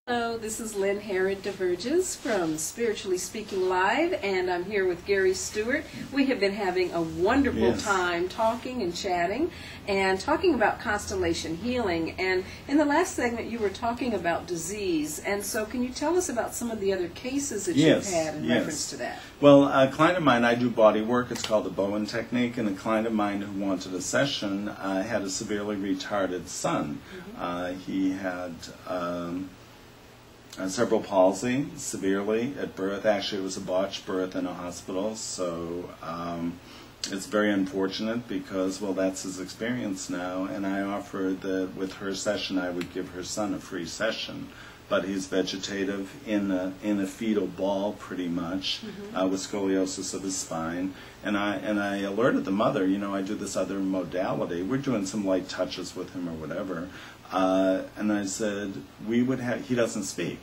Hello, this is Lynne Herod-DeVerges from Spiritually Speaking Live, and I'm here with Gary Stewart. We have been having a wonderful time talking and chatting and talking about constellation healing. And in the last segment, you were talking about disease. And so can you tell us about some of the other cases that you've had in reference to that? Well, a client of mine, I do body work. It's called the Bowen Technique. And a client of mine who wanted a session had a severely retarded son. He had cerebral palsy, severely, at birth. Actually, it was a botched birth in a hospital, so it's very unfortunate because, well, that's his experience now, and I offered that with her session I would give her son a free session. But he's vegetative in a fetal ball, pretty much, with scoliosis of his spine. And I alerted the mother, you know, I do this other modality. We're doing some light touches with him or whatever. And I said, he doesn't speak.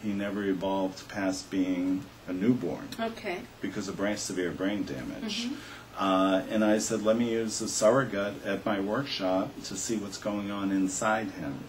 He never evolved past being a newborn. Okay. Because of severe brain damage. And I said, let me use a surrogate at my workshop to see what's going on inside him.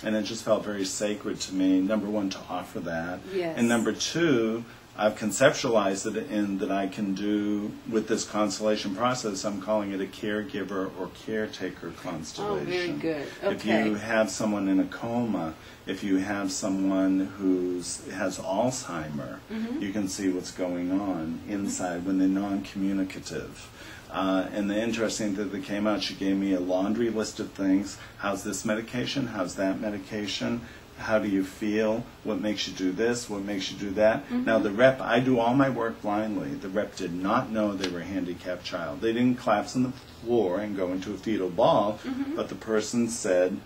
And it just felt very sacred to me, number one, to offer that. Yes. And number two, I've conceptualized it in that I can do, with this constellation process, I'm calling it a caregiver or caretaker constellation. Oh, very good. Okay. If you have someone in a coma, if you have someone who has Alzheimer, you can see what's going on inside when they're non-communicative. And the interesting thing that came out, she gave me a laundry list of things. How's this medication? How's that medication? How do you feel? What makes you do this? What makes you do that? Now the rep, I do all my work blindly. The rep did not know they were a handicapped child. They didn't collapse on the floor and go into a fetal ball, but the person said,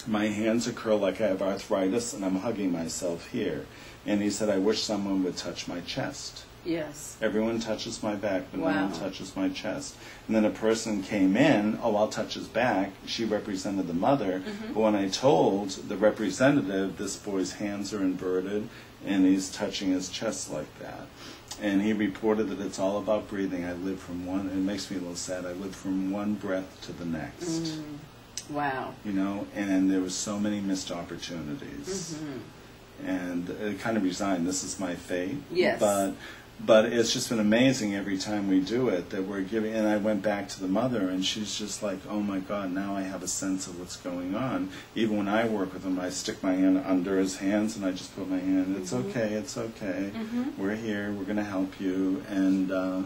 my hands are curled like I have arthritis and I'm hugging myself here. And he said, I wish someone would touch my chest. Yes. Everyone touches my back, but no one touches my chest. And then a person came in, oh, I'll touch his back. She represented the mother. But when I told the representative, this boy's hands are inverted, and he's touching his chest like that. And he reported that it's all about breathing. I live from one, it makes me a little sad, I live from one breath to the next. Wow. You know, and there was so many missed opportunities. And it kind of resigned, this is my fate. Yes. But it's just been amazing every time we do it that we're giving. And I went back to the mother, and she's just like, "Oh my God! Now I have a sense of what's going on." Even when I work with him, I stick my hand under his hands, and I just put my hand. It's okay. It's okay. We're here. We're going to help you. And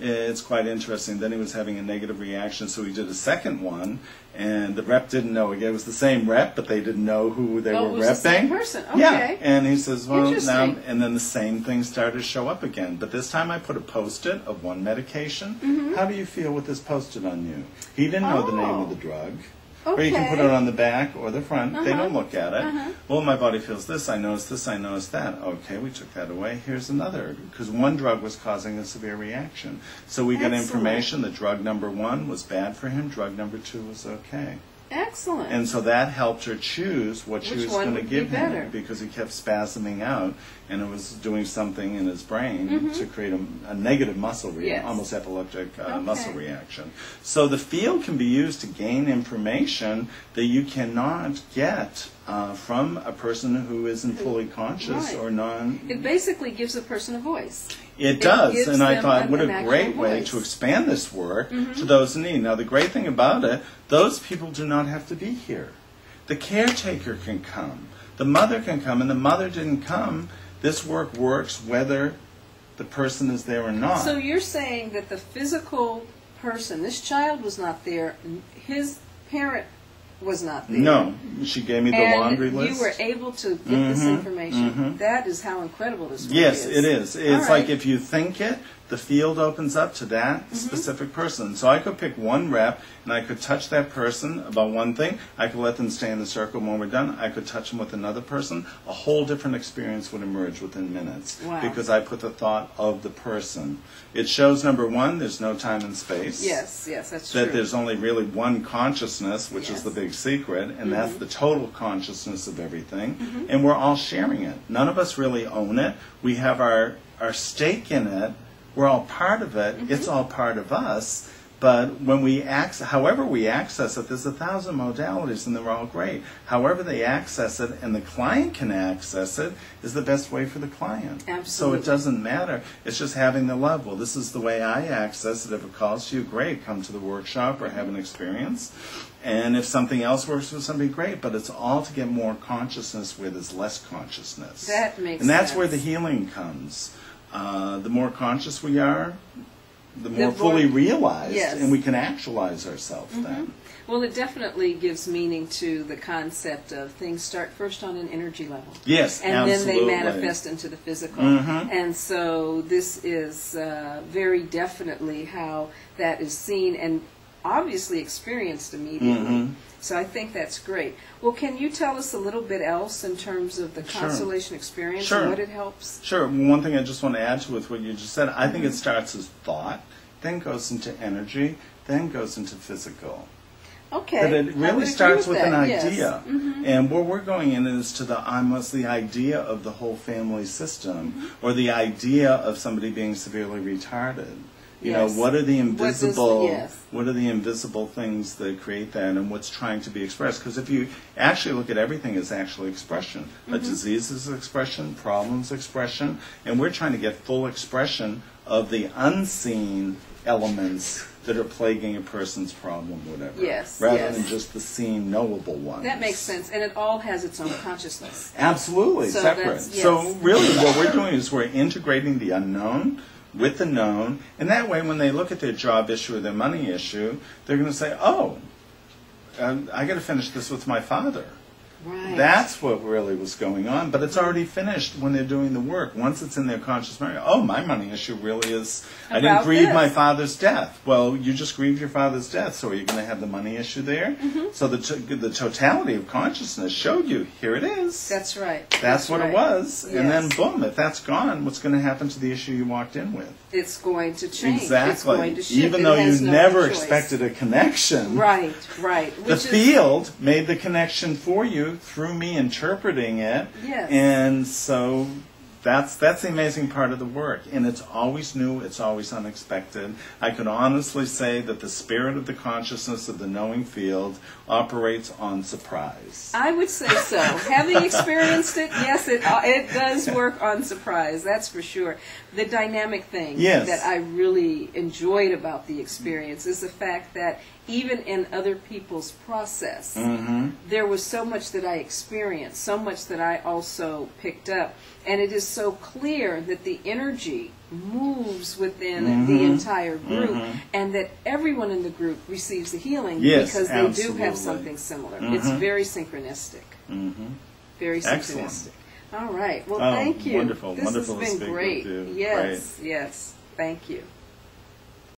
it's quite interesting. Then he was having a negative reaction, so we did a second one, and the rep didn't know. It was the same rep, but they didn't know who they were repping. The same person. Okay. Yeah, and he says, well, now, and then the same thing started to show up again. But this time I put a Post-it of one medication. How do you feel with this Post-it on you? He didn't know the name of the drug. Or you can put it on the back or the front. They don't look at it. Well, my body feels this. I notice this. I notice that. Okay, we took that away. Here's another. Because one drug was causing a severe reaction. So we got information that drug number 1 was bad for him. Drug number 2 was okay. Excellent. And so that helped her choose what she was going to give him, because he kept spasming out, and it was doing something in his brain to create a negative muscle reaction, almost epileptic muscle reaction. So the field can be used to gain information that you cannot get from a person who isn't fully conscious or non. It basically gives a person a voice. It does, and I thought, what a great way to expand this work to those in need. Now, the great thing about it, those people do not have to be here. The caretaker can come. The mother can come, and the mother didn't come. This work works whether the person is there or not. So you're saying that the physical person, this child was not there, his parent was not there. No, she gave me the laundry list. And you were able to get this information. That is how incredible this work is. Yes, it is. It's like if you think it, the field opens up to that specific person. So I could pick one rep, and I could touch that person about one thing. I could let them stay in the circle when we're done. I could touch them with another person. A whole different experience would emerge within minutes. Wow. Because I put the thought of the person. It shows, number 1, there's no time and space. Yes, that's true. That there's only really one consciousness, which is the big secret, and that's the total consciousness of everything. And we're all sharing it. None of us really own it. We have our stake in it. We're all part of it. It's all part of us. But when we however we access it, there's 1,000 modalities, and they're all great. However they access it, and the client can access it, is the best way for the client. Absolutely. So it doesn't matter. It's just having the love. Well, this is the way I access it. If it calls to you, great. Come to the workshop or have an experience. And if something else works for somebody, great. But it's all to get more consciousness where there's less consciousness. That makes sense. And that's where the healing comes. The more conscious we are, the more fully realized, yes. and we can actualize ourselves then. Well, it definitely gives meaning to the concept of things start first on an energy level. Yes, and absolutely. then they manifest into the physical. And so this is very definitely how that is seen and obviously experienced immediately. So I think that's great. Well, can you tell us a little bit else in terms of the Constellation experience and what it helps? Sure. One thing I just want to add to with what you just said, I think it starts as thought, then goes into energy, then goes into physical. Okay. But it really starts with an idea. Yes. And where we're going in is to the idea of the whole family system, or the idea of somebody being severely retarded. You know, what are the invisible things that create that, and what's trying to be expressed? Because if you actually look at everything as actually expression, a disease is expression, problems expression, and we're trying to get full expression of the unseen elements that are plaguing a person's problem, whatever. Rather than just the seen, knowable ones. That makes sense, and it all has its own consciousness. Absolutely, so separate. So really what we're doing is we're integrating the unknown with the known, and that way when they look at their job issue or their money issue, they're going to say, oh, I got to finish this with my father. Right. That's what really was going on, but it's already finished when they're doing the work. Once it's in their conscious memory, oh, my money issue really is, I didn't grieve my father's death. Well, you just grieved your father's death, so are you going to have the money issue there? So the totality of consciousness showed you, here it is. That's right. That's what it was. And then, boom, if that's gone, what's going to happen to the issue you walked in with? It's going to change. Exactly. It's going to shift. Even though you never expected a connection. Right. The field made the connection for you through me interpreting it. Yes. And so that's the amazing part of the work. And it's always new, it's always unexpected. I can honestly say that the spirit of the consciousness of the knowing field operates on surprise. I would say so. Having experienced it, yes, it does work on surprise, that's for sure. The dynamic thing that I really enjoyed about the experience is the fact that even in other people's process, there was so much that I experienced, so much that I also picked up. And it is so clear that the energy moves within the entire group, and that everyone in the group receives the healing because they do have something similar. It's very synchronistic. Very synchronistic. All right. Well, thank you. Wonderful. This wonderful has been to speak great. with you. Yes, yes. Thank you.